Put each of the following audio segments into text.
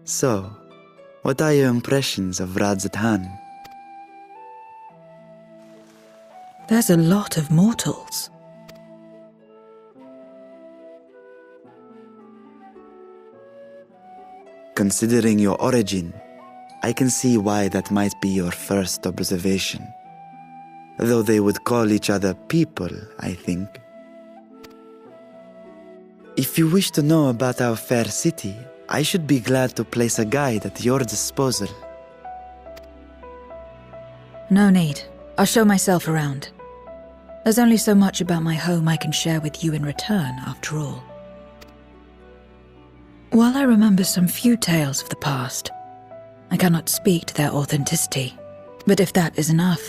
So, what are your impressions of Radzatan? There's a lot of mortals. Considering your origin, I can see why that might be your first observation. Though they would call each other people, I think. If you wish to know about our fair city, I should be glad to place a guide at your disposal. No need. I'll show myself around. There's only so much about my home I can share with you in return, after all. While I remember some few tales of the past, I cannot speak to their authenticity. But if that is enough,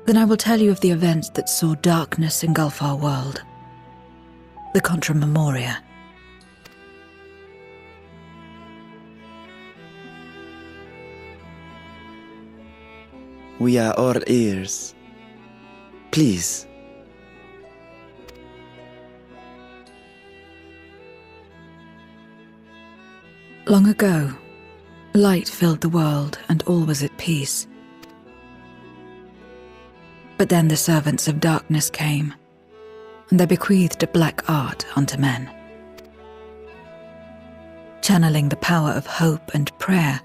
then I will tell you of the events that saw darkness engulf our world. The Contramemoria. We are all ears. Please. Long ago, light filled the world and all was at peace. But then the servants of darkness came, and they bequeathed a black art unto men. Channeling the power of hope and prayer,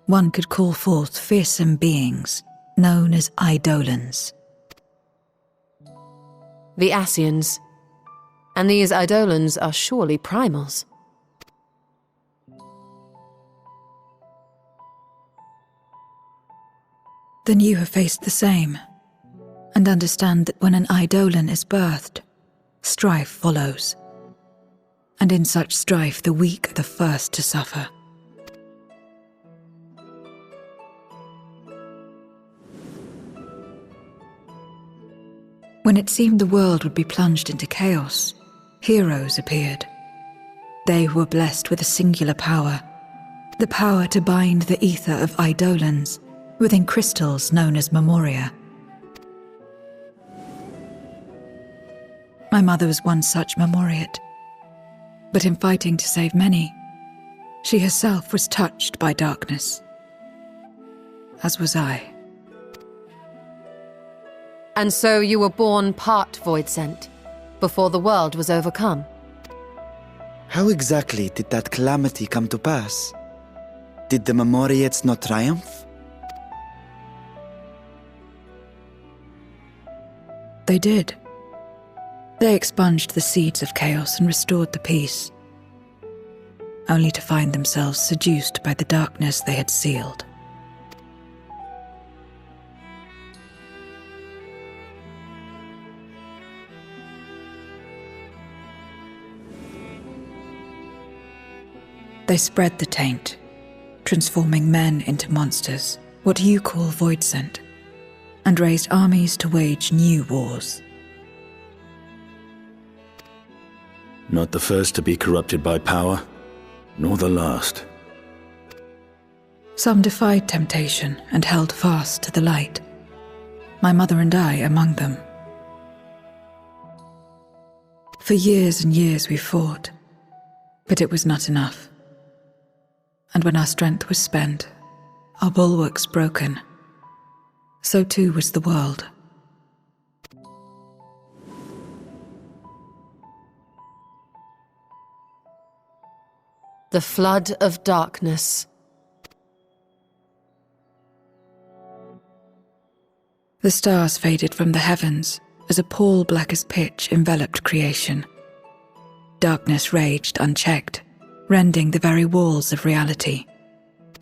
one could call forth fearsome beings known as Eidolons. The Ascians. And these Eidolons are surely primals. Then you have faced the same, and understand that when an Eidolon is birthed, strife follows. And in such strife the weak are the first to suffer. When it seemed the world would be plunged into chaos, heroes appeared. They who were blessed with a singular power, the power to bind the ether of Eidolons within crystals known as Memoria. My mother was one such Memoriate, but in fighting to save many, she herself was touched by darkness, as was I. And so you were born part Voidsent, before the world was overcome. How exactly did that calamity come to pass? Did the Memoriates not triumph? They did. They expunged the seeds of chaos and restored the peace, only to find themselves seduced by the darkness they had sealed. They spread the taint, transforming men into monsters, what you call Voidsent, and raised armies to wage new wars. Not the first to be corrupted by power, nor the last. Some defied temptation and held fast to the light, my mother and I among them. For years and years we fought, but it was not enough. And when our strength was spent, our bulwarks broken, so too was the world. The flood of darkness. The stars faded from the heavens as a pall black as pitch enveloped creation. Darkness raged unchecked, rending the very walls of reality.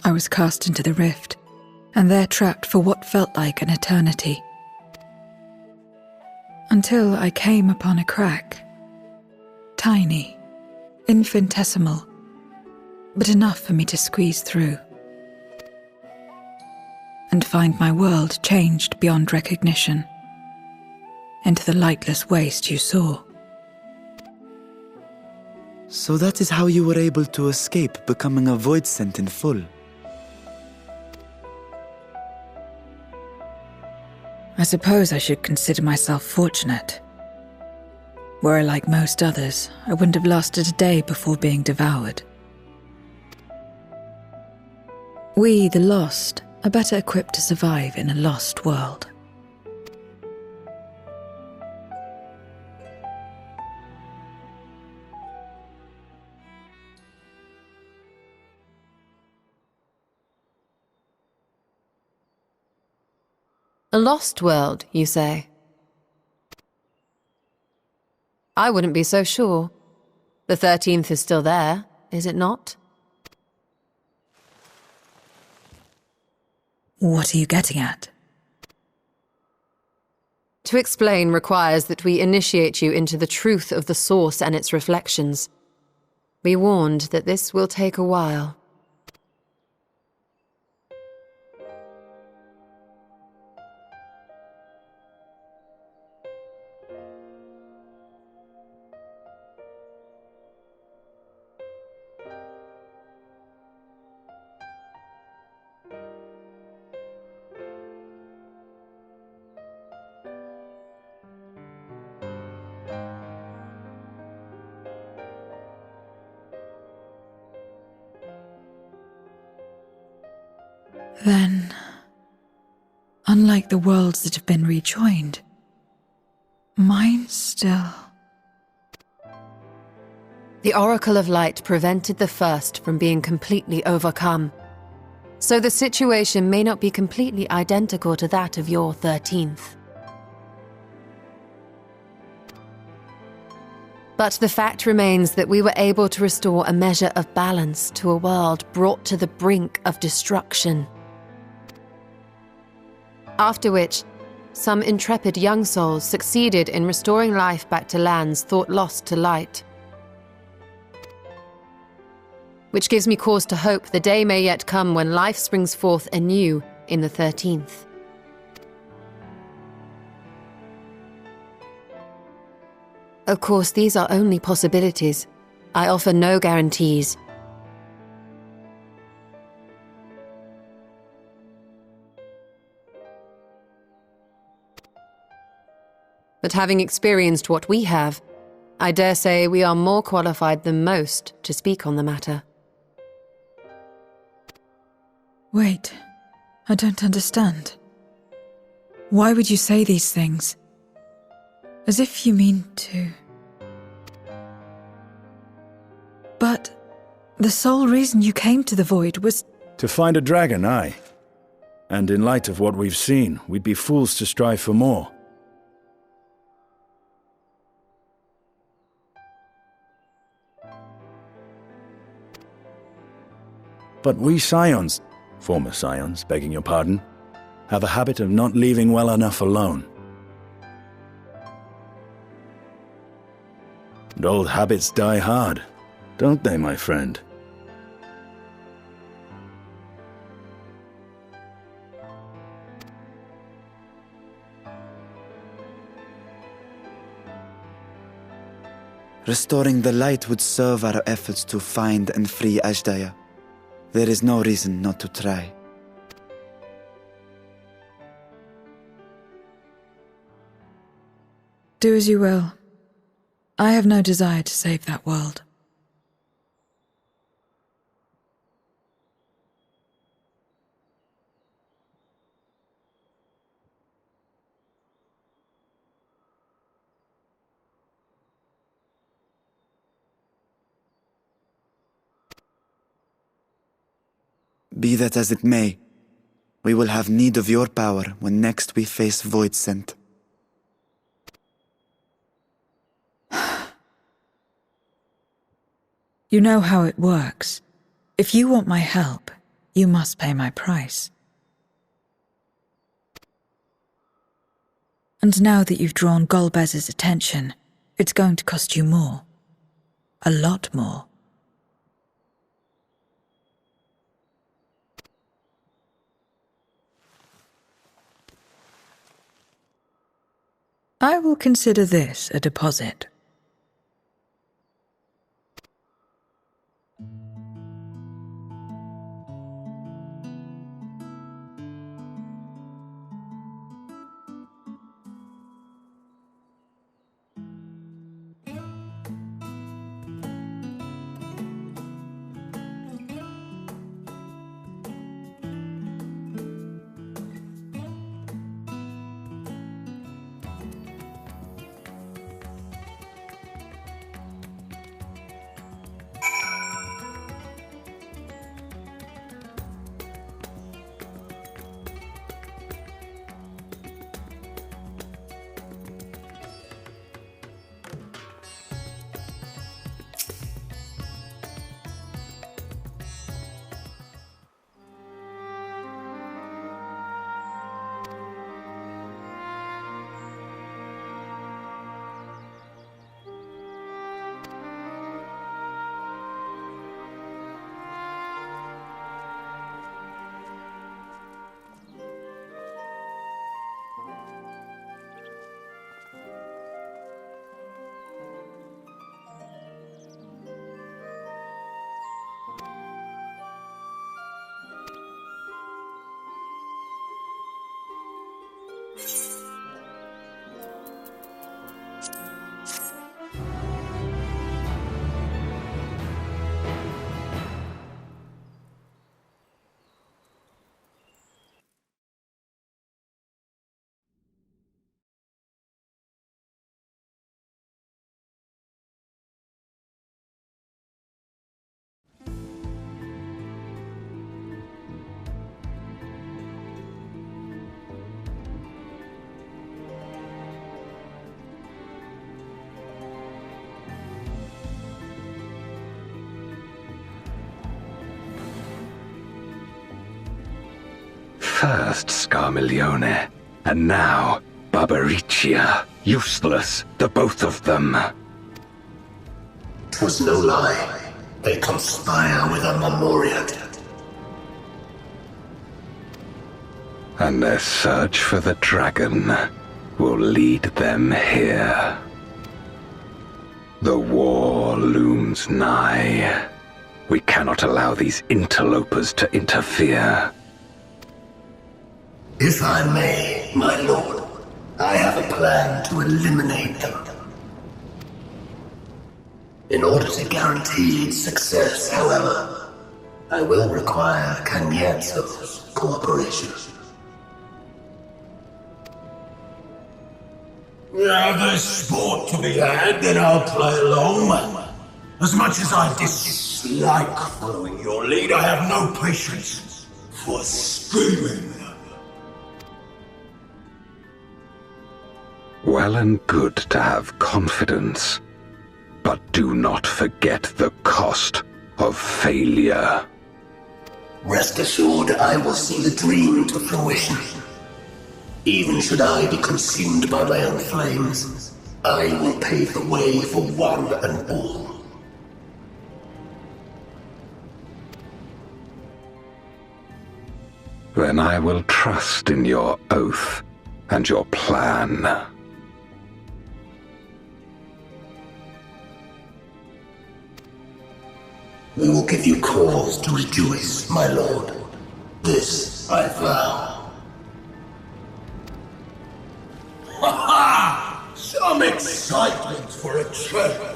I was cast into the rift, and there trapped for what felt like an eternity. Until I came upon a crack. Tiny, infinitesimal, but enough for me to squeeze through. And find my world changed beyond recognition, into the lightless waste you saw. So that is how you were able to escape becoming a Voidsent in full. I suppose I should consider myself fortunate. Were I like most others, I wouldn't have lasted a day before being devoured. We, the lost, are better equipped to survive in a lost world. A lost world, you say? I wouldn't be so sure. The 13th is still there, is it not? What are you getting at? To explain requires that we initiate you into the truth of the source and its reflections. Be warned that this will take a while. Then, unlike the worlds that have been rejoined, mine still... The Oracle of Light prevented the first from being completely overcome, so the situation may not be completely identical to that of your 13th. But the fact remains that we were able to restore a measure of balance to a world brought to the brink of destruction. After which, some intrepid young souls succeeded in restoring life back to lands thought lost to light. Which gives me cause to hope the day may yet come when life springs forth anew in the 13th. Of course, these are only possibilities. I offer no guarantees. But having experienced what we have, I dare say we are more qualified than most to speak on the matter. Wait, I don't understand. Why would you say these things? As if you mean to... But the sole reason you came to the Void was... To find a dragon, aye. And in light of what we've seen, we'd be fools to strive for more. But we Scions, former Scions, begging your pardon, have a habit of not leaving well enough alone. And old habits die hard, don't they, my friend? Restoring the light would serve our efforts to find and free Ashdaya. There is no reason not to try. Do as you will. I have no desire to save that world. Be that as it may, we will have need of your power when next we face Voidsent. You know how it works. If you want my help, you must pay my price. And now that you've drawn Golbez's attention, it's going to cost you more. A lot more. I will consider this a deposit. first Scarmiglione, and now Barbaricia. Useless, the both of them. 'Twas no lie. They conspire with a Memoriate. And their search for the dragon will lead them here. The war looms nigh. We cannot allow these interlopers to interfere. If I may, my lord, I have a plan to eliminate them. In order to guarantee its success, however, I will require Cagnazzo's cooperation. Now there's sport to be had, then I'll play along. As much as I dislike following your lead, I have no patience for scheming. Well and good to have confidence, but do not forget the cost of failure. Rest assured, I will see the dream to fruition. Even should I be consumed by my own flames, I will pave the way for one and all. Then I will trust in your oath and your plan. We will give you cause to rejoice, my lord. This I vow. Ha ha! Some excitement for a change.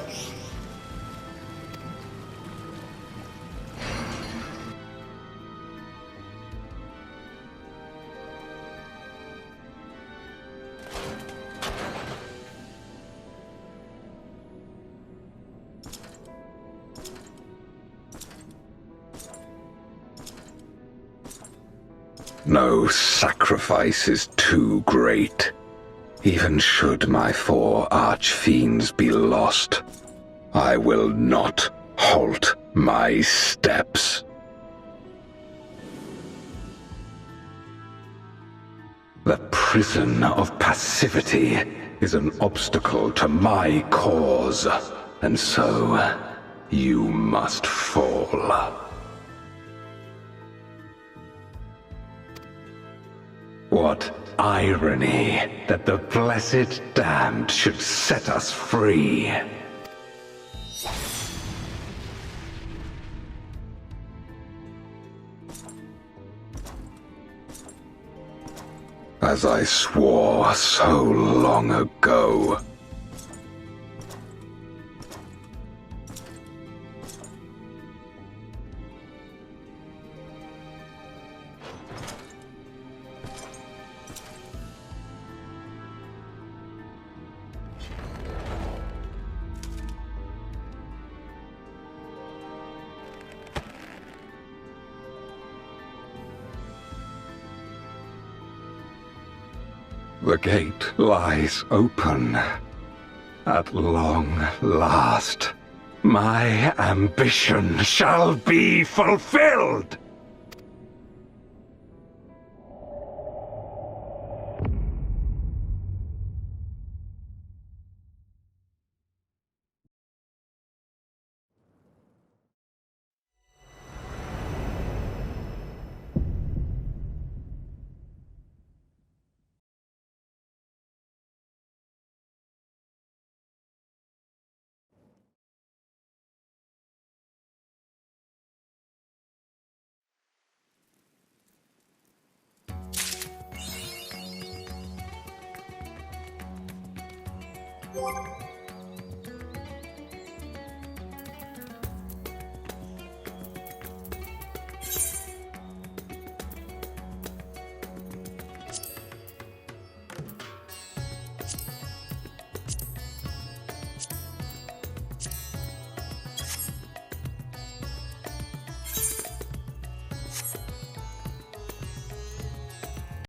No sacrifice is too great. Even should my 4 archfiends be lost, I will not halt my steps. The prison of passivity is an obstacle to my cause, and so you must fall. What irony that the blessed damned should set us free. As I swore so long ago. The gate lies open. At long last, my ambition shall be fulfilled!